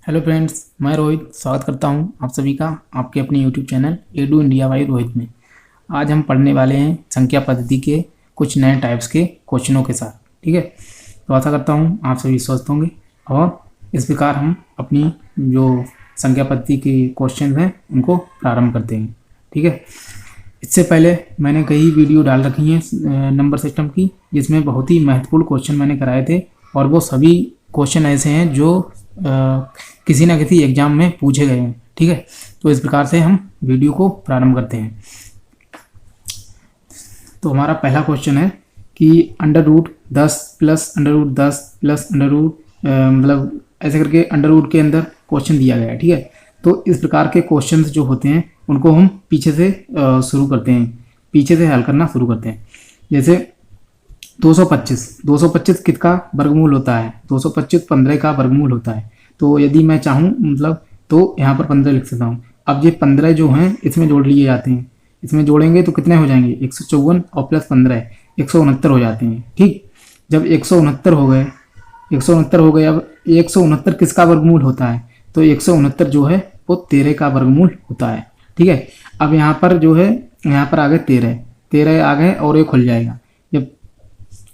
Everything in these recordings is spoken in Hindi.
हेलो फ्रेंड्स, मैं रोहित स्वागत करता हूं आप सभी का आपके अपने YouTube channel edu India by Rohit में। आज हम पढ़ने वाले हैं संख्या पद्धति के कुछ नए टाइप्स के क्वेश्चनों के साथ। ठीक है, तो आशा करता हूं आप सभी स्वस्थ होंगे और इस प्रकार हम अपनी जो संख्या पद्धति के क्वेश्चन हैं उनको प्रारंभ करते हैं। ठीक है, इससे पहले मैंने कई वीडियो डाल रखी हैं नंबर सिस्टम की, जिसमें बहुत ही महत्वपूर्ण क्वेश्चन मैंने कराए थे और वो सभी क्वेश्चन ऐसे हैं जो किसी ना किसी एग्जाम में पूछे गए हैं। ठीक है, तो इस प्रकार से हम वीडियो को प्रारंभ करते हैं। तो हमारा पहला क्वेश्चन है कि √10 प्लस √10 प्लस मतलब ऐसे करके √ के अंदर क्वेश्चन दिया गया है। ठीक है, तो इस प्रकार के क्वेश्चंस जो होते हैं उनको हम पीछे से शुरू करते हैं, पीछे से हल करना शुरू करते हैं। जैसे 225 किसका वर्गमूल होता है? 225 15 का वर्गमूल होता है। तो यदि मैं चाहूँ मतलब तो यहाँ पर 15 लिख सकता हूँ। अब ये 15 जो हैं इसमें जोड़ लिए जाते हैं, इसमें जोड़ेंगे तो कितने हो जाएंगे? 154 और प्लस 15 169 हो जाते हैं। ठीक, जब 169 हो गए, 169 हो गए, अब 169 किसका वर्गमूल होता है? तो 169 जो है वो 13 का वर्गमूल होता है। ठीक है, अब यहाँ पर जो है यहाँ पर आ गए 13 आ गए और ये खुल जाएगा। जब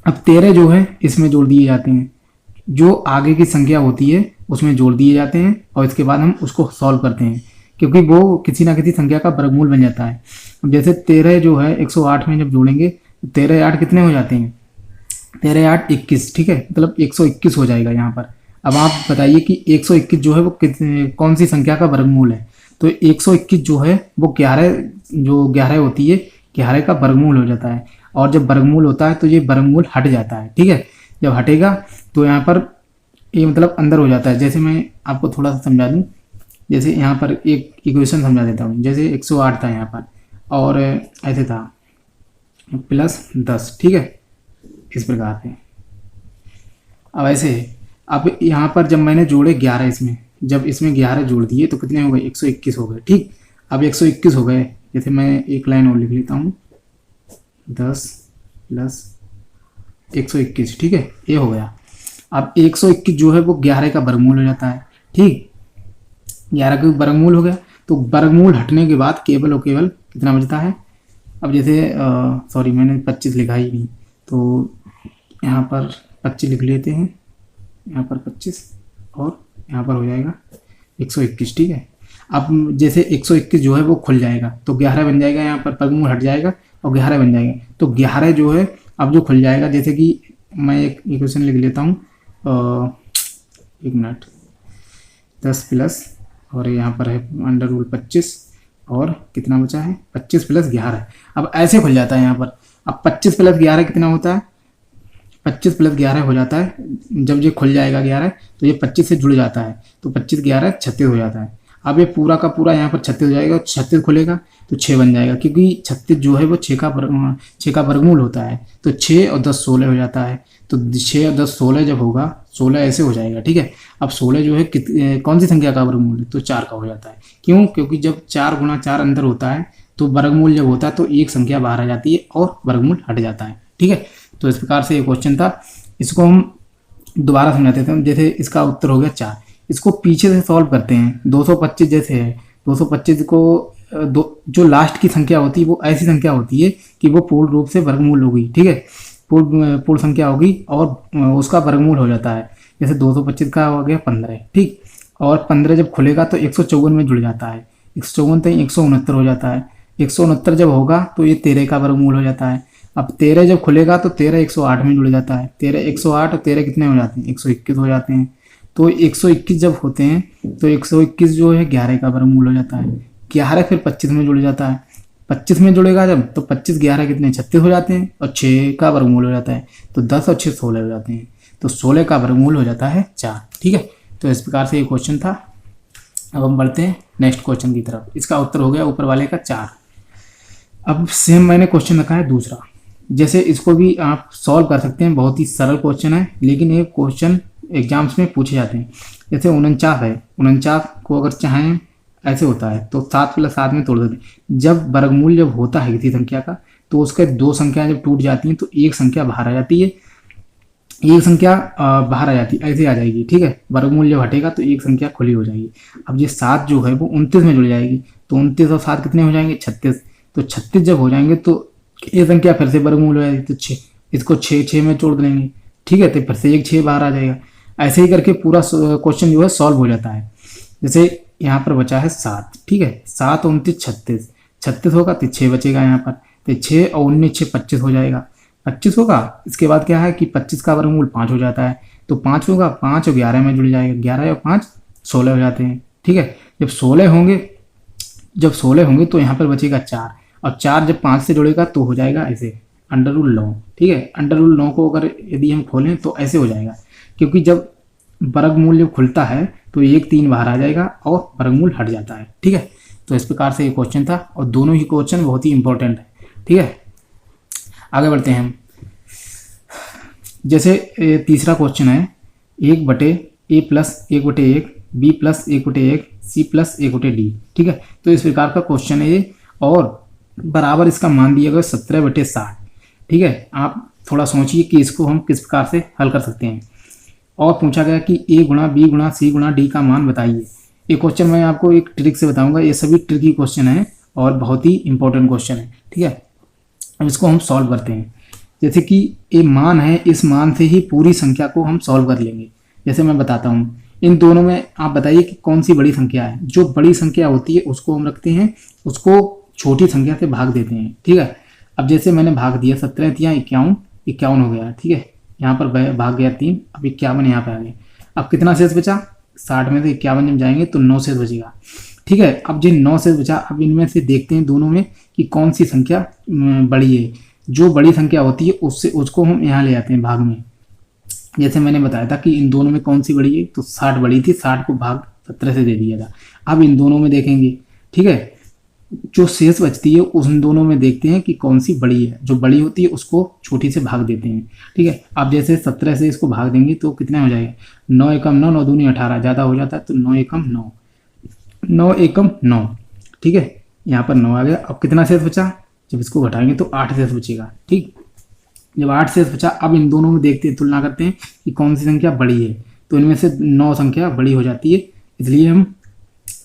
अब 13 जो है इसमें जोड़ दिए जाते हैं, जो आगे की संख्या होती है उसमें जोड़ दिए जाते हैं और इसके बाद हम उसको सॉल्व करते हैं, क्योंकि वो किसी ना किसी संख्या का वर्गमूल बन जाता है। अब जैसे 13 जो है 108 में जब जोड़ेंगे तो 13 8 कितने हो जाते हैं? 13 8 21। ठीक है, मतलब 121 हो जाएगा यहाँ पर। अब आप बताइए कि 121 जो है वो कौन सी संख्या का वर्गमूल है? तो 121 जो है वो 11 होती है, 11 का वर्गमूल हो जाता है। और जब वर्गमूल होता है तो ये वर्गमूल हट जाता है। ठीक है, जब हटेगा तो यहाँ पर ये मतलब अंदर हो जाता है। जैसे मैं आपको थोड़ा सा समझा दूँ, जैसे यहाँ पर एक इक्वेशन समझा देता हूँ। जैसे 108 था यहाँ पर और ऐसे था प्लस 10। ठीक है, इस प्रकार से। अब ऐसे अब यहाँ पर जब मैंने जोड़े 11 इसमें, जब इसमें 11 जोड़ दिए तो कितने हो गए? 121 हो गए। ठीक, अब 121 हो गए। जैसे मैं एक लाइन और लिख लेता हूँ, 10 प्लस 121। ठीक है, ये हो गया। अब 121 जो है वो 11 का वर्गमूल हो जाता है। ठीक, 11 का वर्गमूल हो गया। तो वर्गमूल हटने के बाद केवल और केवल कितना बचता है? अब जैसे सॉरी मैंने 25 लिखा ही नहीं, तो यहाँ पर 25 लिख लेते हैं, यहाँ पर 25 और यहाँ पर हो जाएगा 121। ठीक है, अब जैसे 121 जो है वो खुल जाएगा तो 11 बन जाएगा, यहाँ पर वर्गमूल हट जाएगा और 11 बन जाएगा। तो 11 जो है अब जो खुल जाएगा, जैसे कि मैं एक इक्वेशन लिख लेता हूँ, एक मिनट, 10 प्लस और यहाँ पर है √25 और कितना बचा है? 25 प्लस 11। अब ऐसे खुल जाता है यहाँ पर। अब 25 प्लस 11 कितना होता है? 25 प्लस 11 हो जाता है। जब ये खुल जाएगा 11 तो ये 25 से जुड़ जाता है, तो 25 11 36 हो जाता है। अब ये पूरा का पूरा यहाँ पर 36 हो जाएगा, 36 खुलेगा तो 6 बन जाएगा, क्योंकि 36 जो है वो 6 का वर्गमूल होता है। तो 6 और 10 16 हो जाता है। तो 6 और 10 16 जब होगा, 16 ऐसे हो जाएगा। ठीक है, अब 16 जो है कौन सी संख्या का वर्गमूल है? तो 4 का हो जाता है। क्यों? क्योंकि जब 4 × 4 अंदर होता है तो वर्गमूल जब होता है तो एक संख्या बाहर आ जाती है और वर्गमूल हट जाता है। ठीक है, तो इस प्रकार से ये क्वेश्चन था। इसको हम दोबारा समझा देते हैं। जैसे इसका उत्तर हो गया 4, इसको पीछे से सॉल्व करते हैं। 225 जैसे है, 225 को जो लास्ट की संख्या होती है वो ऐसी संख्या होती है कि वो पूर्ण रूप से वर्गमूल होगी। ठीक है, पूर्ण संख्या होगी और उसका वर्गमूल हो जाता है। जैसे 225 का हो गया 15। ठीक, और 15 जब खुलेगा तो 154 में जुड़ जाता है, 154 तो 169 हो जाता है। 169 जब होगा तो ये 13 का वर्गमूल हो जाता है। अब 13 जब खुलेगा तो 13 108 में जुड़ जाता है। 13 108 और 13 कितने हो जाते हैं? 121 हो जाते हैं। तो 121 जब होते हैं तो 121 जो है 11 का वर्गमूल हो जाता है। 11 फिर 25 में जुड़ जाता है। 25 में जुड़ेगा जब तो 25 11 कितने? 36 हो जाते हैं और 6 का वर्गमूल हो जाता है। तो 10 और 6 16 हो जाते हैं। तो 16 का वर्गमूल हो जाता है 4। ठीक है, तो इस प्रकार से ये क्वेश्चन था। अब हम बढ़ते हैं नेक्स्ट क्वेश्चन की तरफ। इसका उत्तर हो गया ऊपर वाले का 4। अब सेम मैंने क्वेश्चन रखा है दूसरा। जैसे इसको भी आप सॉल्व कर सकते हैं, बहुत ही सरल क्वेश्चन है, लेकिन ये क्वेश्चन एग्जाम्स में पूछे जाते हैं। जैसे 49 है, 49 को अगर चाहें ऐसे होता है तो 7 + 7 में तोड़ देते हैं। जब वर्गमूल जब होता है किसी संख्या का तो उसके दो संख्याएं जब टूट जाती हैं तो एक संख्या बाहर आ जाती है एक संख्या बाहर आ जाती, ऐसे आ जाएगी, ठीक है। वर्गमूल जब हटेगा तो एक संख्या खुली हो जाएगी। अब ये 7 जो है वो 29 में जुड़ जाएगी, तो 29 और 7 कितने हो जाएंगे, 36। तो 36 जब हो जाएंगे तो ये संख्या फिर से वर्गमूल हो जाएगी, तो 6, इसको 6 में जोड़ देंगे, ठीक है, तो फिर से एक 6 बाहर आ जाएगा। ऐसे ही करके पूरा क्वेश्चन जो है सॉल्व हो जाता है। जैसे यहाँ पर बचा है 7, ठीक है, 7 29 36, 36 होगा तो 6 बचेगा यहाँ पर, तो 6 और 19 6 25 हो जाएगा, 25 होगा। इसके बाद क्या है कि 25 का वर्गमूल 5 हो जाता है, तो 5 होगा, 5 और 11 में जुड़ जाएगा, 11 और 5 16 हो जाते हैं, ठीक है। जब 16 होंगे तो यहाँ पर बचेगा 4, और 4 जब 5 से जुड़ेगा तो हो जाएगा ऐसे √9, ठीक है। √9 को अगर यदि हम खोलें तो ऐसे हो जाएगा, क्योंकि जब वर्गमूल जब खुलता है तो एक 3 बाहर आ जाएगा और वर्गमूल हट जाता है, ठीक है। तो इस प्रकार से ये क्वेश्चन था, और दोनों ही क्वेश्चन बहुत ही इंपॉर्टेंट है, ठीक है। आगे बढ़ते हैं हम। जैसे तीसरा क्वेश्चन है 1/a+1/1 b+1/1 c+1/d, ठीक है। तो इस प्रकार का क्वेश्चन है ये, और बराबर इसका मान दिया गया 17/60, ठीक है। आप थोड़ा सोचिए कि इसको हम किस प्रकार से हल कर सकते हैं। और पूछा गया कि a गुणा b गुणा c गुणा d का मान बताइए। ये क्वेश्चन मैं आपको एक ट्रिक से बताऊंगा, ये सभी ट्रिकी क्वेश्चन है और बहुत ही इंपॉर्टेंट क्वेश्चन है, ठीक है। अब इसको हम सॉल्व करते हैं। जैसे कि ये मान है, इस मान से ही पूरी संख्या को हम सॉल्व कर लेंगे। जैसे मैं बताता हूँ, इन दोनों में आप बताइए कि कौन सी बड़ी संख्या है। जो बड़ी संख्या होती है उसको हम रखते हैं, उसको छोटी संख्या से भाग देते हैं, ठीक है। अब जैसे मैंने भाग दिया 17 या 51, 51 हो गया, ठीक है। यहाँ पर भाग गया 3, अब 51 यहाँ पे आ गया। अब कितना शेष बचा, 60 में से 51 जब जाएंगे तो 9 शेष बचेगा, ठीक है। अब जिन 9 शेष बचा, अब इनमें से देखते हैं दोनों में कि कौन सी संख्या बड़ी है। जो बड़ी संख्या होती है उससे उसको हम यहाँ ले आते हैं भाग में। जैसे मैंने बताया था कि इन दोनों में कौन सी बड़ी है, तो 60 बड़ी थी, 60 को भाग 17 से दे दिया था। अब इन दोनों में देखेंगे, ठीक है, जो शेष बचती है उन दोनों में देखते हैं कि कौन सी बड़ी है। जो बड़ी होती है उसको छोटी से भाग देते हैं, ठीक है। अब जैसे 17 से इसको भाग देंगे तो कितना हो जाएगा, 9 एकम 9, 9 दूनी 18, ज़्यादा हो जाता है तो 9 एकम 9, 9 एकम 9, ठीक है। यहाँ पर 9 आ गया। अब कितना शेष बचा, जब इसको घटाएंगे तो 8 शेष बचेगा, ठीक। जब 8 शेष बचा, अब इन दोनों में देखते हैं, तुलना करते हैं कि कौन सी संख्या बड़ी है। तो इनमें से 9 संख्या बड़ी हो जाती है, इसलिए हम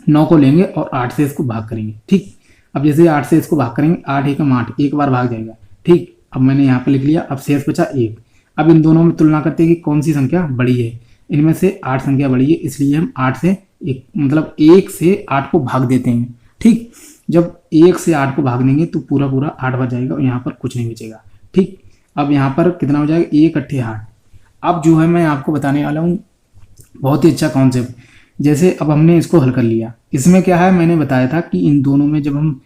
9 को लेंगे और 8 से इसको भाग करेंगे, ठीक। अब जैसे 8 से इसको भाग करेंगे, 8 एकम 8, एक बार भाग जाएगा, ठीक। अब मैंने यहाँ पे लिख लिया। अब शेष बचा 1। अब इन दोनों में तुलना करते हैं कि कौन सी संख्या बड़ी है। इनमें से 8 संख्या बड़ी है, इसलिए हम 8 से 1 मतलब 1 से 8 को भाग देते हैं, ठीक। जब 1 से 8 को भाग देंगे तो पूरा पूरा 8 बच जाएगा और यहाँ पर कुछ नहीं बचेगा, ठीक। अब यहाँ पर कितना हो जाएगा, 1 अट्ठे 8। अब जो है मैं आपको बताने वाला हूँ बहुत ही अच्छा कॉन्सेप्ट। जैसे अब हमने इसको हल कर लिया, इसमें क्या है, मैंने बताया था कि इन दोनों में जब हम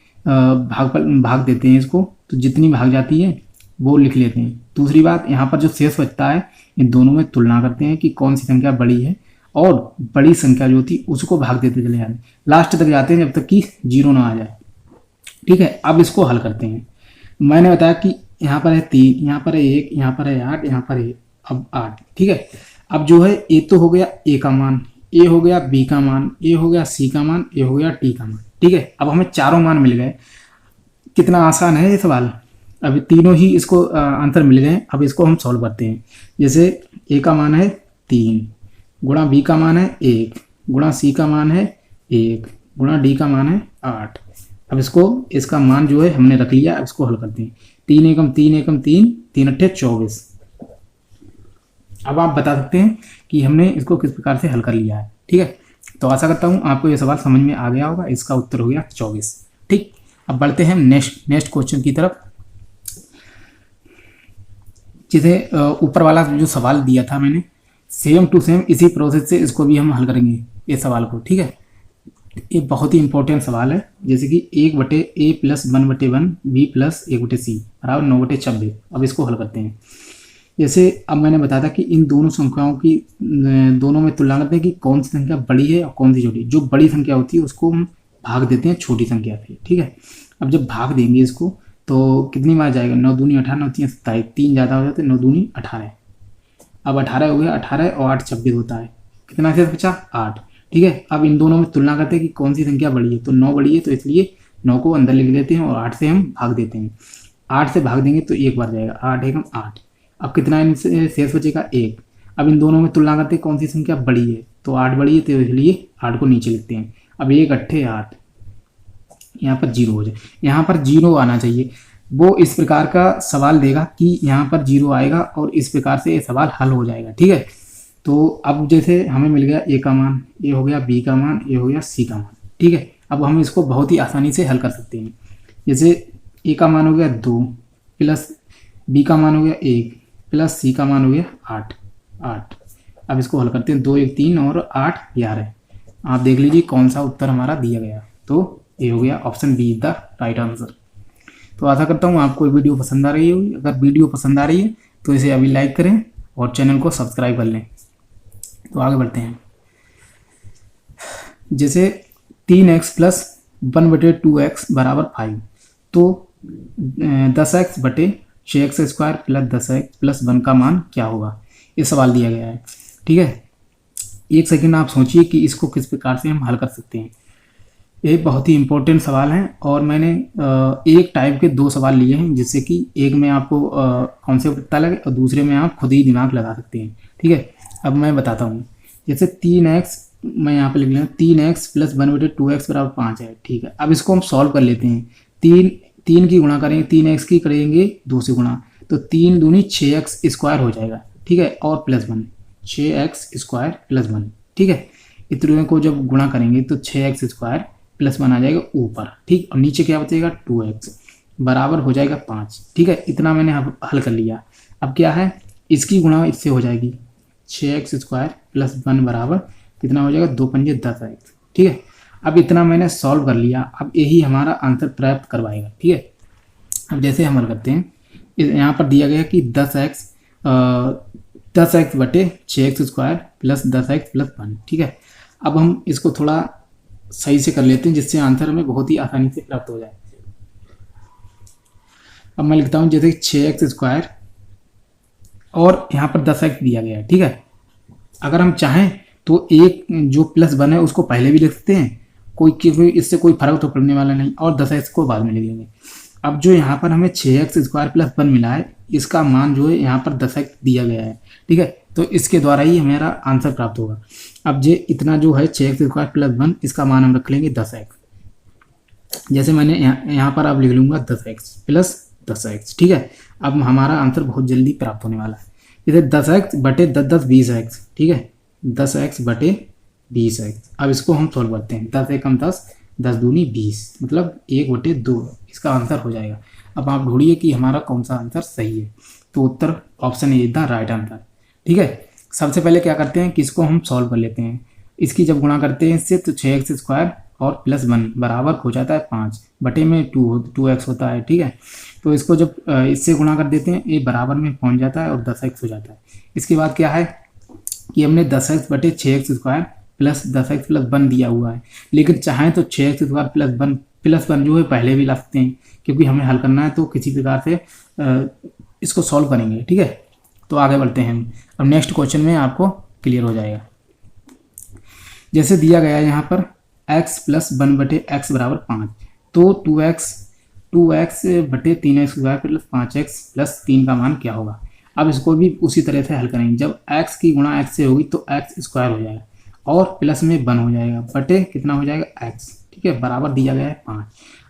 भाग देते हैं इसको, तो जितनी भाग जाती है वो लिख लेते हैं। दूसरी बात, यहाँ पर जो शेष बचता है इन दोनों में तुलना करते हैं कि कौन सी संख्या बड़ी है, और बड़ी संख्या जो थी उसको भाग देते चले जाते हैं, लास्ट तक जाते हैं जब तक कि 0 ना आ जाए, ठीक है। अब इसको हल करते हैं। मैंने बताया कि यहाँ पर है 3, यहाँ पर है 1, यहाँ पर है 8, यहाँ पर है अब 8, ठीक है। अब जो है ए तो हो गया ए का मान, ए हो गया बी का मान, ए हो गया सी का मान, ए हो गया टी का मान, ठीक है। अब हमें चारों मान मिल गए। कितना आसान है ये सवाल। अभी तीनों ही इसको आंसर मिल गए। अब इसको हम सॉल्व करते हैं। जैसे ए का मान है 3, गुणा बी का मान है 1, गुणा सी का मान है 1, गुणा डी का मान है 8। अब इसका मान जो है हमने रख लिया। अब इसको हल करते हैं। 3 एकम 3 एकम 3, 3 अट्ठे 24। अब आप बता सकते हैं कि हमने इसको किस प्रकार से हल कर लिया है, ठीक है। तो आशा करता हूँ आपको ये सवाल समझ में आ गया होगा। इसका उत्तर हो गया 24, ठीक। अब बढ़ते हैं नेक्स्ट क्वेश्चन की तरफ। जैसे ऊपर वाला जो सवाल दिया था मैंने, सेम टू सेम इसी प्रोसेस से इसको भी हम हल करेंगे ये सवाल को, ठीक है। ये बहुत ही इंपॉर्टेंट सवाल है। जैसे कि 1/a + 1/1 b + 1/c बराबर 9/26। अब इसको हल करते हैं। जैसे अब मैंने बताया था कि इन दोनों संख्याओं की दोनों में तुलना करते हैं कि कौन सी संख्या बड़ी है और कौन सी छोटी। जो बड़ी संख्या होती है उसको हम भाग देते हैं छोटी संख्या से, ठीक है। अब जब भाग देंगे इसको तो कितनी बार जाएगा, 9 दूनी 18, 9 3 27, 3 ज़्यादा हो जाते हैं, 9 दूनी 18। अब 18 हो गया, 18 और 8 26 होता है। कितना शेष बचा, 8, ठीक है। अब इन दोनों में तुलना करते हैं कि कौन सी संख्या बड़ी है। तो 9 बड़ी है, तो इसलिए 9 को अंदर लिख लेते हैं और 8 से हम भाग देते हैं। 8 से भाग देंगे तो एक बार जाएगा, 8 एकम 8। अब कितना इनसे शेष बचेगा 1। अब इन दोनों में तुलना करते हैं कौन सी संख्या बड़ी है, तो 8 बड़ी है, तो इसलिए 8 को नीचे लिखते हैं। अब 1 8 8, यहाँ पर 0 हो जाए, यहाँ पर 0 आना चाहिए। वो इस प्रकार का सवाल देगा कि यहाँ पर 0 आएगा और इस प्रकार से ये सवाल हल हो जाएगा। ठीक है, तो अब जैसे हमें मिल गया ए का मान, ये हो गया बी का मान, ये हो गया सी का मान। ठीक है, अब हम इसको बहुत ही आसानी से हल कर सकते हैं। जैसे ए का मान हो गया 2 प्लस बी का मान हो गया 1 प्लस सी का मान हो गया 8। अब इसको हल करते हैं, 2 1 3 और 8 11। आप देख लीजिए कौन सा उत्तर हमारा दिया गया, तो ये हो गया option B is the right answer. तो आशा करता हूँ आपको वीडियो पसंद आ रही होगी। अगर वीडियो पसंद आ रही है तो इसे अभी लाइक करें और चैनल को सब्सक्राइब कर लें। तो आगे बढ़ते हैं। जैसे 3x प्लस 1/2x बराबर 5, तो 10x बटे 6x square plus 10x plus 1 का मान क्या होगा, ये सवाल दिया गया है। ठीक है, एक सेकंड आप सोचिए कि इसको किस प्रकार से हम हल कर सकते हैं। ये बहुत ही इंपॉर्टेंट सवाल है और मैंने एक टाइप के 2 सवाल लिए हैं, जिससे कि एक में आपको कॉन्सेप्ट पता लगे और दूसरे में आप खुद ही दिमाग लगा सकते हैं। ठीक है, अब मैं बताता हूँ। जैसे 3x, मैं यहाँ पे लिख लें 3x प्लस 1/2x बराबर 5 है। ठीक है, अब इसको हम सॉल्व कर लेते हैं। 3 की गुणा करेंगे, 3x की करेंगे 2 से गुणा, तो 3 दूनी 6x स्क्वायर हो जाएगा। ठीक है, और प्लस 1, 6x स्क्वायर प्लस 1। ठीक है, इतने को जब गुणा करेंगे तो 6x स्क्वायर प्लस 1 आ जाएगा ऊपर। ठीक, और नीचे क्या बचेगा 2x बराबर हो जाएगा 5। ठीक है, इतना मैंने हल कर लिया। अब क्या है, इसकी गुणा इससे हो जाएगी, 6x स्क्वायर प्लस 1 बराबर कितना हो जाएगा 2 पंजे 10x। ठीक है, अब इतना मैंने सॉल्व कर लिया। अब यही हमारा आंसर प्राप्त करवाएगा। ठीक है, अब जैसे हम हल करते हैं, यहाँ पर दिया गया कि 10x बटे 6x square plus 10x plus 1। ठीक है, अब हम इसको थोड़ा सही से कर लेते हैं, जिससे आंसर हमें बहुत ही आसानी से प्राप्त हो जाए। अब मैं लिखता हूँ जैसे 6x स्क्वायर और यहाँ पर 10x दिया गया है। ठीक है, अगर हम चाहें तो एक जो प्लस 1 है उसको पहले भी लिख सकते हैं, कोई इससे कोई फर्क तो पड़ने वाला नहीं, और 10x को बाद में लिख देंगे। अब जो यहाँ पर हमें 6x स्क्वायर प्लस 1 मिला है, इसका मान जो है यहाँ पर 10x दिया गया है। ठीक है, तो इसके द्वारा ही हमारा आंसर प्राप्त होगा। अब ये इतना जो है 6x स्क्वायर प्लस 1, इसका मान हम रख लेंगे 10x। जैसे मैंने यहाँ पर अब लिख लूँगा 10x प्लस 10x। ठीक है, अब हमारा आंसर बहुत जल्दी प्राप्त होने वाला है। जैसे 10x बटे 10 10 20x। ठीक है, 10x बटे 20x। अब इसको हम सॉल्व करते हैं, 10 एकम 10, 10 दूनी 20, मतलब 1/2 इसका आंसर हो जाएगा। अब आप ढूंढिए कि हमारा कौन सा आंसर सही है, तो उत्तर option A the right answer. ठीक है, सबसे पहले क्या करते हैं कि इसको हम सॉल्व कर लेते हैं। इसकी जब गुणा करते हैं इससे, तो 6x स्क्वायर और प्लस 1 बराबर हो जाता है 5 बटे में 2x होता है। ठीक है, तो इसको जब इससे गुणा कर देते हैं, ये बराबर में पहुंच जाता है और 10x हो जाता है। इसके बाद क्या है कि हमने 10x बटे 6x square plus 10x plus 1 दिया हुआ है, लेकिन चाहें तो 6x स्क्वायर प्लस 1 जो है पहले भी ला सकते हैं, क्योंकि हमें हल करना है तो किसी प्रकार से इसको सॉल्व करेंगे। ठीक है, तो आगे बढ़ते हैं हम। अब नेक्स्ट क्वेश्चन में आपको क्लियर हो जाएगा। जैसे दिया गया है यहाँ पर x प्लस 1 बटे x बराबर 5, तो 2x बटे 3x square plus 5x plus 3 का मान क्या होगा। अब इसको भी उसी तरह से हल करेंगे। जब x की गुणा x से होगी तो x स्क्वायर हो जाएगा और प्लस में 1 हो जाएगा बटे कितना हो जाएगा x। ठीक है, बराबर दिया गया है 5।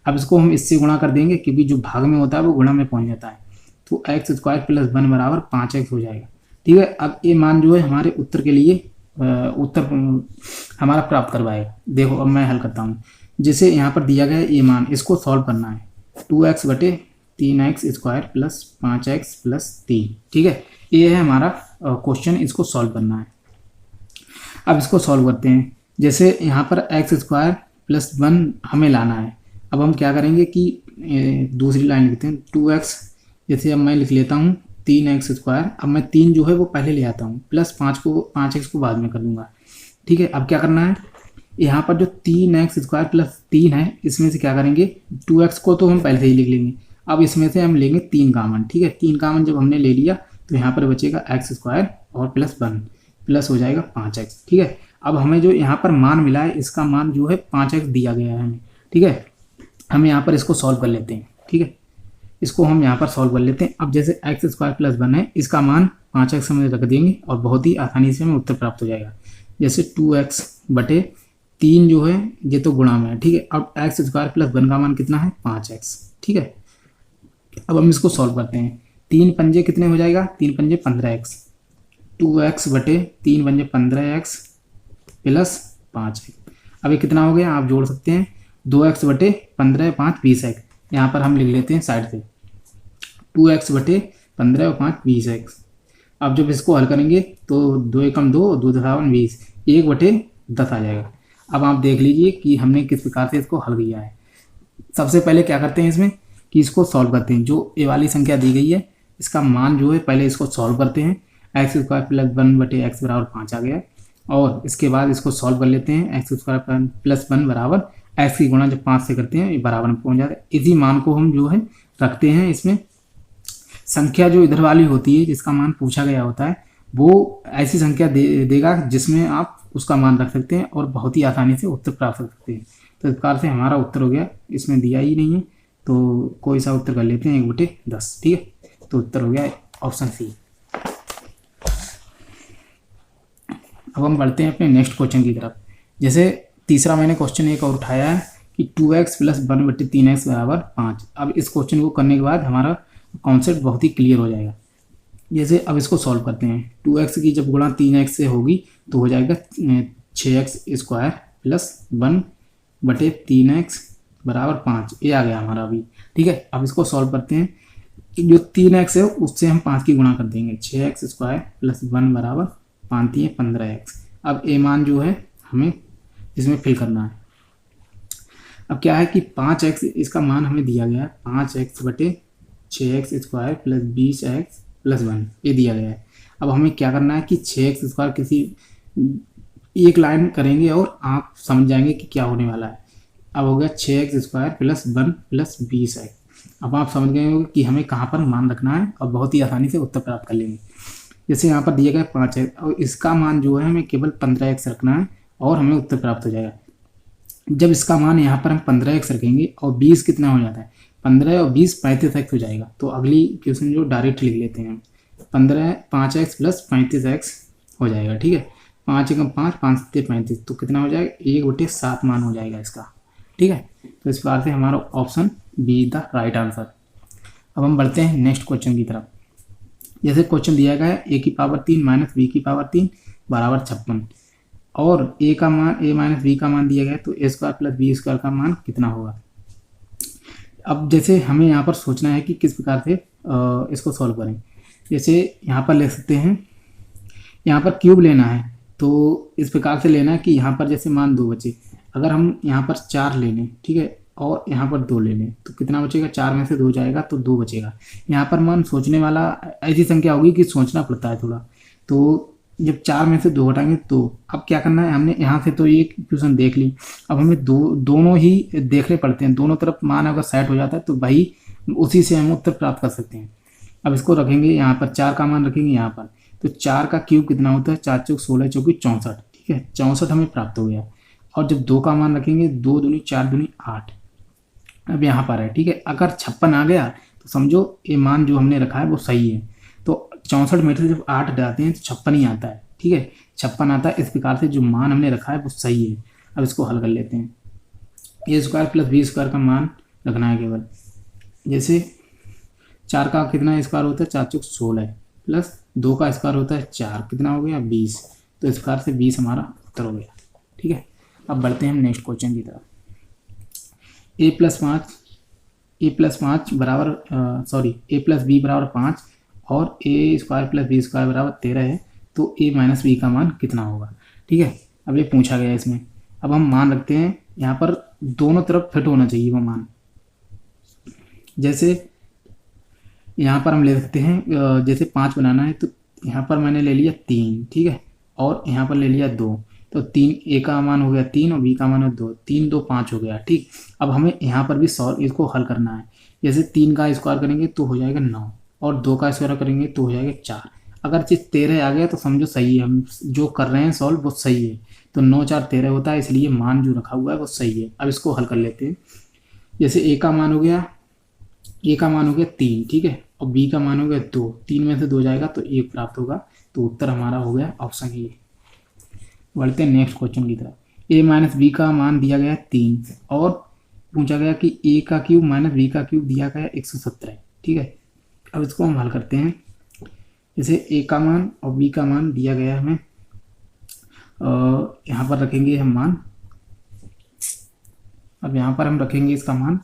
अब इसको हम इससे गुणा कर देंगे, क्योंकि जो भाग में होता है वो गुणा में पहुंच जाता है, तो x स्क्वायर प्लस 1 बराबर 5x हो जाएगा। ठीक है, अब ये मान जो है हमारे उत्तर के लिए उत्तर हमारा प्राप्त करवाएगा। देखो अब मैं हल करता हूँ। जैसे यहाँ पर दिया गया है ये मान, इसको सॉल्व करना है, 2x बटे 3x square plus 5x plus 3। ठीक है, ये है हमारा क्वेश्चन, इसको सॉल्व करना है। अब इसको सॉल्व करते हैं। जैसे यहाँ पर x स्क्वायर प्लस 1 हमें लाना है। अब हम क्या करेंगे कि दूसरी लाइन लिखते हैं 2x, जैसे अब मैं लिख लेता हूँ 3x स्क्वायर। अब मैं 3 जो है वो पहले ले आता हूँ, प्लस 5x को बाद में कर दूंगा। ठीक है, अब क्या करना है, यहाँ पर जो 3x स्क्वायर प्लस 3 है, इसमें से क्या करेंगे, 2x को तो हम पहले से ही लिख लेंगे। अब इसमें से हम लेंगे 3 कॉमन। ठीक है, 3 कॉमन जब हमने ले लिया तो यहाँ पर बचेगा x स्क्वायर और प्लस 1 प्लस हो जाएगा 5x। ठीक है, अब हमें जो यहाँ पर मान मिला है, इसका मान जो है 5x दिया गया है हमें। ठीक है, हम यहाँ पर इसको सॉल्व कर लेते हैं। ठीक है, इसको हम यहाँ पर सॉल्व कर लेते हैं। अब जैसे एक्स स्क्वायर प्लस 1 है, इसका मान 5x में रख देंगे और बहुत ही आसानी से हमें उत्तर प्राप्त हो जाएगा। जैसे 2x बटे 3 जो है ये तो गुणा में है, ठीक है। अब एक्स स्क्वायर प्लस 1 का मान कितना है, 5x, ठीक है। अब हम इसको सॉल्व करते हैं। 3 पंजे कितने हो जाएगा, 3 पंजे 15x, 2x बटे 3 पंजे 15x प्लस 5x। अब ये कितना हो गया, आप जोड़ सकते हैं, 2x बटे 15 5 20x। यहाँ पर हम लिख लेते हैं साइड से 2x बटे 15 और 5 20x। अब जब इसको हल करेंगे तो 2 एकम 2 2 दशावन 20, 1 बटे 10 आ जाएगा। अब आप देख लीजिए कि हमने किस प्रकार से इसको हल किया है। सबसे पहले क्या करते हैं इसमें कि इसको सॉल्व करते हैं। जो ए वाली संख्या दी गई है इसका मान जो है पहले इसको सॉल्व करते हैं। एक्स स्क्वायर प्लस 1 बटे एक्स बराबर 5 आ गया और इसके बाद इसको सॉल्व कर लेते हैं। एक्स स्क्वायर प्लस 1 बराबर एक्स की गुणा जब 5 से करते हैं ये बराबर में पहुंच जाता है। इसी मान को हम जो है रखते हैं इसमें। संख्या जो इधर वाली होती है जिसका मान पूछा गया होता है वो ऐसी संख्या देगा जिसमें आप उसका मान रख सकते हैं और बहुत ही आसानी से उत्तर प्राप्त कर सकते हैं। तो इस प्रकार से हमारा उत्तर हो गया, इसमें दिया ही नहीं है तो कोई सा उत्तर कर लेते हैं 1 बटे 10, ठीक है। तो उत्तर हो गया ऑप्शन सी। अब हम बढ़ते हैं अपने नेक्स्ट क्वेश्चन की तरफ। जैसे तीसरा मैंने क्वेश्चन एक और उठाया है कि 2x प्लस 1 बटे 3x बराबर 5। अब इस क्वेश्चन को करने के बाद हमारा कॉन्सेप्ट बहुत ही क्लियर हो जाएगा। जैसे अब इसको सॉल्व करते हैं। 2x की जब गुणा 3x से होगी तो हो जाएगा 6x स्क्वायर प्लस 1 बटे 3x बराबर 5। ये आ गया हमारा अभी, ठीक है। अब इसको सॉल्व करते हैं। जो 3x है उससे हम 5 की गुणा कर देंगे। 6x स्क्वायर प्लस 1 बराबर 5 है 15x। अब ए मान जो है हमें इसमें फिल करना है। अब क्या है कि 5x इसका मान हमें दिया गया है, 5x बटे 6x square plus 20x plus 1 ये दिया गया है। अब हमें क्या करना है कि 6x स्क्वायर किसी एक लाइन करेंगे और आप समझ जाएंगे कि क्या होने वाला है। अब हो गया 6x square plus 1 plus 20x। अब आप समझ गए होंगे कि हमें कहाँ पर मान रखना है और बहुत ही आसानी से उत्तर प्राप्त कर लेंगे। जैसे यहाँ पर दिया गया 5x और इसका मान जो है हमें केवल 15x रखना है और हमें उत्तर प्राप्त हो जाएगा। जब इसका मान यहाँ पर हम 15x रखेंगे और 20 कितना हो जाता है, 15 और 20 35x हो जाएगा। तो अगली क्वेश्चन जो डायरेक्ट लिख लेते हैं हम 5x प्लस 35x हो जाएगा, ठीक है। 5 एकम 5 5 से 35 तो कितना हो जाएगा 1 बटे 7 मान हो जाएगा इसका, ठीक है। तो इस प्रकार से हमारा option be the right answer. अब हम बढ़ते हैं नेक्स्ट क्वेश्चन की तरफ। जैसे क्वेश्चन दिया गया है a की पावर 3 माइनस b की पावर 3 बराबर 56 और a का मान a माइनस b का मान दिया गया है तो a square plus B square का मान कितना होगा। अब जैसे हमें यहाँ पर सोचना है कि किस प्रकार से इसको सॉल्व करें। जैसे यहाँ पर ले सकते हैं, यहाँ पर क्यूब लेना है तो इस प्रकार से लेना है कि यहाँ पर जैसे मान 2 बचे, अगर हम यहाँ पर 4 ले लें, ठीक है, और यहाँ पर 2 ले लें तो कितना बचेगा, 4 में से 2 जाएगा तो 2 बचेगा। यहाँ पर मान सोचने वाला ऐसी संख्या होगी कि सोचना पड़ता है थोड़ा। तो जब 4 में से 2 हटाएंगे तो अब क्या करना है, हमने यहाँ से तो ये इक्वेशन देख ली, अब हमें दोनों ही देखने पड़ते हैं। दोनों तरफ मान अगर सेट हो जाता है तो भाई उसी से हम उत्तर प्राप्त कर सकते हैं। अब इसको रखेंगे यहाँ पर 4 का मान रखेंगे यहाँ पर, तो 4 का क्यूब कितना होता है, 4 चौक 16 चौकी 64, ठीक है, 64 हमें प्राप्त हो गया। और जब 2 का मान रखेंगे 2 दूनी 4 दूनी 8 अब यहाँ पर है, ठीक है। अगर 56 आ गया तो समझो ये मान जो हमने रखा है वो सही है। तो 64 में से जब 8 हटाते हैं तो 56 ही आता है, ठीक है, 56 आता है। इस प्रकार से जो मान हमने रखा है वो सही है। अब इसको हल कर लेते हैं। ए स्क्वायर प्लस बी स्क्वायर का मान रखना है केवल। जैसे 4 का कितना स्क्वायर होता है, 4 चौक 16 प्लस 2 का स्क्वायर होता है 4, कितना हो गया 20। तो इस प्रकार से 20 हमारा उत्तर हो गया, ठीक है। अब बढ़ते हैं हम नेक्स्ट क्वेश्चन की तरफ। ए प्लस बी बराबर 5 और ए स्क्वायर प्लस बी स्क्वायर बराबर 13 है तो ए माइनस बी का मान कितना होगा, ठीक है। अब ये पूछा गया है इसमें। अब हम मान रखते हैं, यहाँ पर दोनों तरफ फिट होना चाहिए वो मान। जैसे यहाँ पर हम ले सकते हैं, जैसे 5 बनाना है तो यहाँ पर मैंने ले लिया 3, ठीक है, और यहाँ पर ले लिया 2, तो 3 ए का मान हो गया 3 और बी का मान है 2, 3 2 5 हो गया, ठीक। अब हमें यहाँ पर भी इसको हल करना है। जैसे 3 का स्क्वायर करेंगे तो हो जाएगा 9 और 2 का स्क्वायर करेंगे तो हो जाएगा 4। अगर चीज़ 13 आ गया तो समझो सही है, हम जो कर रहे हैं सॉल्व वो सही है। तो 9 4 13 होता है, इसलिए मान जो रखा हुआ है वो सही है। अब इसको हल कर लेते हैं। जैसे ए का मान हो गया ए का मान हो गया 3, ठीक है, और बी का मान हो गया 2, 3 में से 2 जाएगा तो 1 प्राप्त होगा। तो उत्तर हमारा हो गया ऑप्शन ए। बढ़ते हैं नेक्स्ट क्वेश्चन की तरफ। ए माइनस बी का मान दिया गया 3 और पूछा गया कि ए का क्यूब माइनस बी का क्यूब दिया गया 117, ठीक है। अब इसको हम हल करते हैं। जैसे ए का मान और बी का मान दिया गया हमें, यहाँ पर रखेंगे हम मान। अब यहाँ पर हम रखेंगे इसका मान,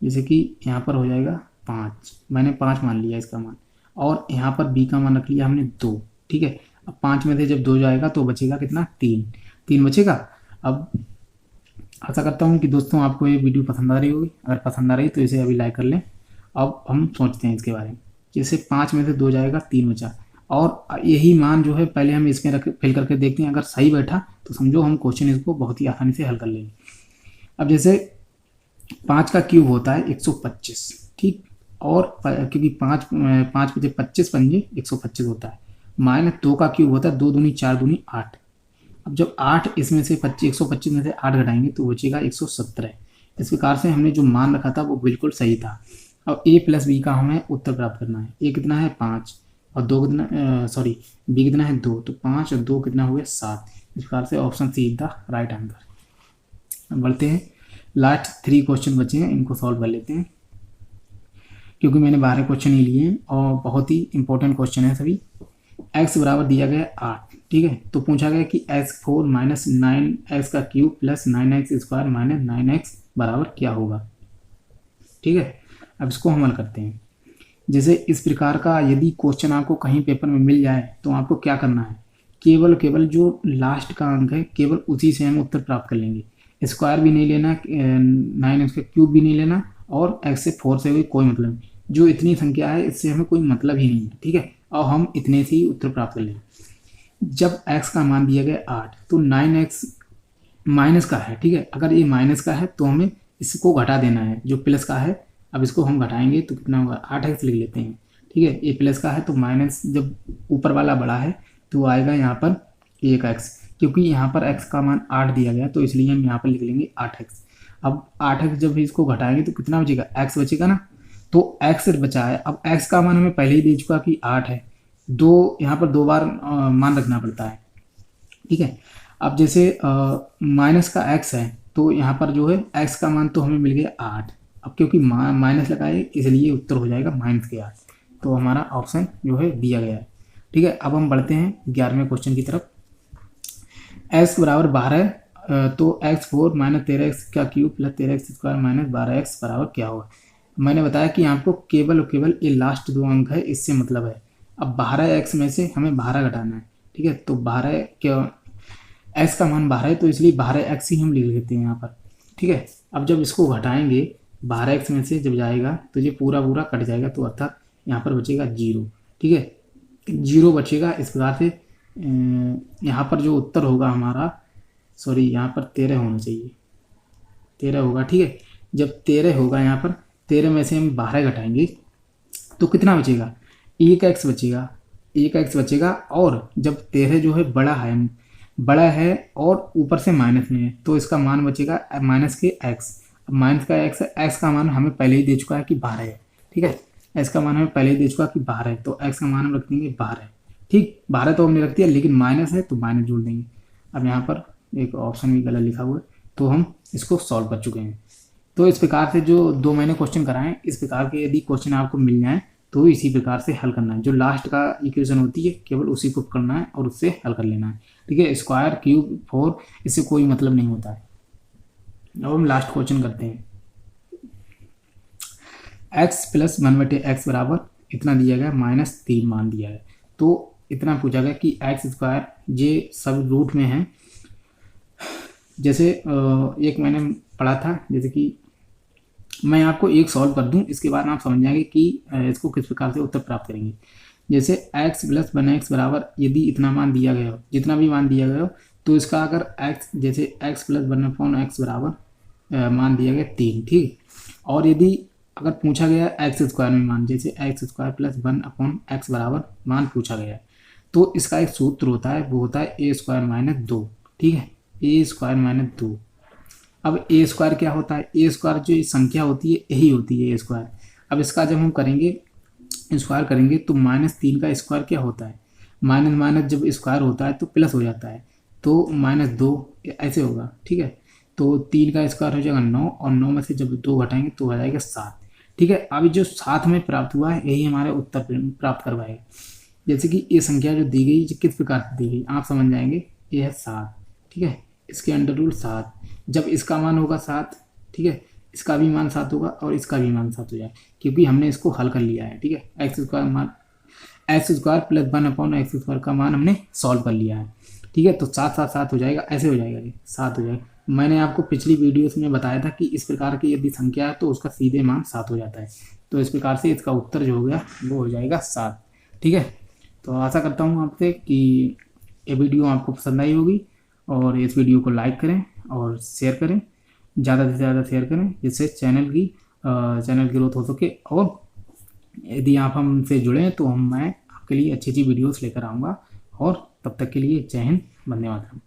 जैसे कि यहाँ पर हो जाएगा 5, मैंने 5 मान लिया इसका मान, और यहाँ पर बी का मान रख लिया हमने 2, ठीक है। अब 5 में से जब 2 जाएगा तो बचेगा कितना, 3 बचेगा। अब आशा करता हूँ कि दोस्तों आपको ये वीडियो पसंद आ रही होगी। अगर पसंद आ रही तो इसे अभी लाइक कर लें। अब हम सोचते हैं इसके बारे में। जैसे 5 में से 2 जाएगा, 3 बचा, और यही मान जो है पहले हम इसमें रख फिल करके देखते हैं। अगर सही बैठा तो समझो हम क्वेश्चन इसको बहुत ही आसानी से हल कर लेंगे। अब जैसे 5 का क्यूब होता है 125, ठीक, और क्योंकि 5 बचे 25 पंजे 125 होता है, माइनस 2 का क्यूब होता है 2 दूनी 4 दूनी 8। अब जब 8 इसमें से 125 में से 8 घटाएंगे तो बचेगा 117। इस प्रकार से हमने जो मान रखा था वो बिल्कुल सही था। अब ए प्लस बी का हमें उत्तर प्राप्त करना है। ए कितना है 5 और 2 कितना, बी कितना है 2, तो 5 और 2 कितना हो गया 7। इस प्रकार से option C is the right answer. बढ़ते हैं, लास्ट 3 क्वेश्चन बचे हैं, इनको सॉल्व कर लेते हैं क्योंकि मैंने 12 क्वेश्चन ही लिए हैं और बहुत ही इंपॉर्टेंट क्वेश्चन है सभी। x बराबर दिया गया 8, ठीक है, तो पूछा गया कि x4 माइनस 9x का cube plus 9x square minus 9x बराबर क्या होगा, ठीक है। अब इसको हम हल करते हैं। जैसे इस प्रकार का यदि क्वेश्चन आपको कहीं पेपर में मिल जाए तो आपको क्या करना है, केवल जो लास्ट का अंक है केवल उसी से हम उत्तर प्राप्त कर लेंगे। स्क्वायर भी नहीं लेना, 9x का क्यूब भी नहीं लेना, और x से 4 से भी कोई मतलब नहीं। जो इतनी संख्या है इससे हमें कोई मतलब ही नहीं है, ठीक है, और हम इतने से ही उत्तर प्राप्त कर लेंगे। जब x का मान दिया गया 8 तो 9x माइनस का है, ठीक है। अगर ये माइनस का है तो हमें इसको घटा देना है जो प्लस का है। अब इसको हम घटाएंगे तो कितना होगा, 8x लिख लेते हैं, ठीक है। ये प्लस का है तो माइनस, जब ऊपर वाला बड़ा है तो आएगा यहाँ पर 1x, क्योंकि यहाँ पर x का मान 8 दिया गया तो इसलिए हम यहाँ पर लिख लेंगे 8x। अब 8x जब इसको घटाएंगे तो कितना बचेगा, x बचेगा ना, तो x बचा है। अब x का मान हमें पहले ही दे चुका कि 8 है, यहाँ पर 2 बार मान रखना पड़ता है, ठीक है। अब जैसे माइनस का x है तो यहाँ पर जो है x का मान तो हमें मिल गया 8। अब क्योंकि माइनस लगाए इसलिए उत्तर हो जाएगा -8। तो हमारा ऑप्शन जो है दिया गया है, ठीक है। अब हम बढ़ते हैं 11वें क्वेश्चन की तरफ। x बराबर 12, तो x4 माइनस 13x का cube plus 13x square minus 12x बराबर क्या होगा। मैंने बताया कि आपको केवल और केवल ये लास्ट 2 अंक है, इससे मतलब है। अब 12x में से हमें 12 घटाना है, ठीक है, तो 12 क्या, x का मान 12 है तो इसलिए 12x ही हम लिख लेते हैं यहाँ पर, ठीक है। अब जब इसको घटाएंगे 12x में से जब जाएगा तो ये पूरा कट जाएगा, तो अर्थात यहाँ पर बचेगा 0, ठीक है, 0 बचेगा। इस प्रकार से यहाँ पर जो उत्तर होगा हमारा, सॉरी यहाँ पर 13 होना चाहिए, 13 होगा, ठीक है। जब 13 होगा यहाँ पर 13 में से हम 12 घटाएंगे तो कितना बचेगा, 1x बचेगा, 1x बचेगा। और जब 13 जो है बड़ा है और ऊपर से माइनस में है तो इसका मान बचेगा माइनस के x। अब माइनस का x का मान हमें पहले ही दे चुका है कि 12 है, ठीक है, x का मान हमें पहले ही दे चुका कि 12 है, तो x का मान हम रख देंगे 12, ठीक। 12 तो हमने रख दिया, लेकिन माइनस है तो माइनस जोड़ देंगे। अब यहाँ पर एक ऑप्शन भी गलत लिखा हुआ है, तो हम इसको सॉल्व कर चुके हैं। तो इस प्रकार से जो 2 मैंने क्वेश्चन कराए हैं, इस प्रकार के यदि क्वेश्चन आपको मिल जाए तो इसी प्रकार से हल करना है। जो लास्ट का इक्वेशन होती है केवल उसी को करना है और उससे हल कर लेना है, ठीक है। स्क्वायर क्यूब 4 इससे कोई मतलब नहीं होता है। अब हम लास्ट क्वेश्चन करते हैं। x प्लस 1/x बराबर इतना दिया गया, -3 मान दिया है, तो इतना पूछा गया कि x स्क्वायर ये सब रूट में है। जैसे एक मैंने पढ़ा था, जैसे कि मैं आपको एक सॉल्व कर दूं, इसके बाद आप समझ जाएंगे कि इसको किस प्रकार से उत्तर प्राप्त करेंगे। जैसे x प्लस 1x बराबर यदि इतना मान दिया गया हो, जितना भी मान दिया गया हो, तो इसका अगर x, जैसे x प्लस 1/x बराबर मान दिया गया 3, ठीक। और यदि अगर पूछा गया x स्क्वायर में मान, जैसे x स्क्वायर प्लस 1/x बराबर मान पूछा गया है, तो इसका एक सूत्र होता है, वो होता है a स्क्वायर माइनस 2, ठीक है, a स्क्वायर माइनस 2। अब a स्क्वायर क्या होता है, a स्क्वायर जो संख्या होती है यही होती है a स्क्वायर। अब इसका जब हम करेंगे स्क्वायर करेंगे तो -3 का स्क्वायर क्या होता है, माइनस माइनस जब स्क्वायर होता है तो प्लस हो जाता है, तो -2 ऐसे होगा। ठीक है, तो 3 का स्क्वायर हो जाएगा 9, और 9 में से जब 2 घटाएंगे तो हो जाएगा 7। ठीक है, अभी जो 7 में प्राप्त हुआ है यही हमारे उत्तर प्राप्त करवाएगा। जैसे कि ये संख्या जो दी गई किस प्रकार से दी गई आप समझ जाएंगे, ये है 7। ठीक है, इसके अंडर रूट 7, जब इसका मान होगा 7, ठीक है, इसका भी मान 7 होगा और इसका भी मान 7 हो जाएगा, क्योंकि हमने इसको हल कर लिया है। ठीक है, एक्स स्क्वायर प्लस 1/x² का मान हमने सॉल्व कर लिया है। ठीक है, तो 7 7 7 हो जाएगा, ऐसे हो जाएगा, ये 7 हो जाएगा। मैंने आपको पिछली वीडियोस में बताया था कि इस प्रकार की यदि संख्या है तो उसका सीधे मान 7 हो जाता है। तो इस प्रकार से इसका उत्तर जो हो गया वो हो जाएगा 7। ठीक है, तो आशा करता हूँ आपसे कि ये वीडियो आपको पसंद आई होगी, और इस वीडियो को लाइक करें और शेयर करें, ज़्यादा से ज़्यादा शेयर करें, जिससे चैनल ग्रोथ हो सके। और यदि आप हमसे जुड़ें तो मैं आपके लिए अच्छी अच्छी वीडियोस लेकर आऊँगा। और तब तक के लिए जय हिंद, वंदे मातरम।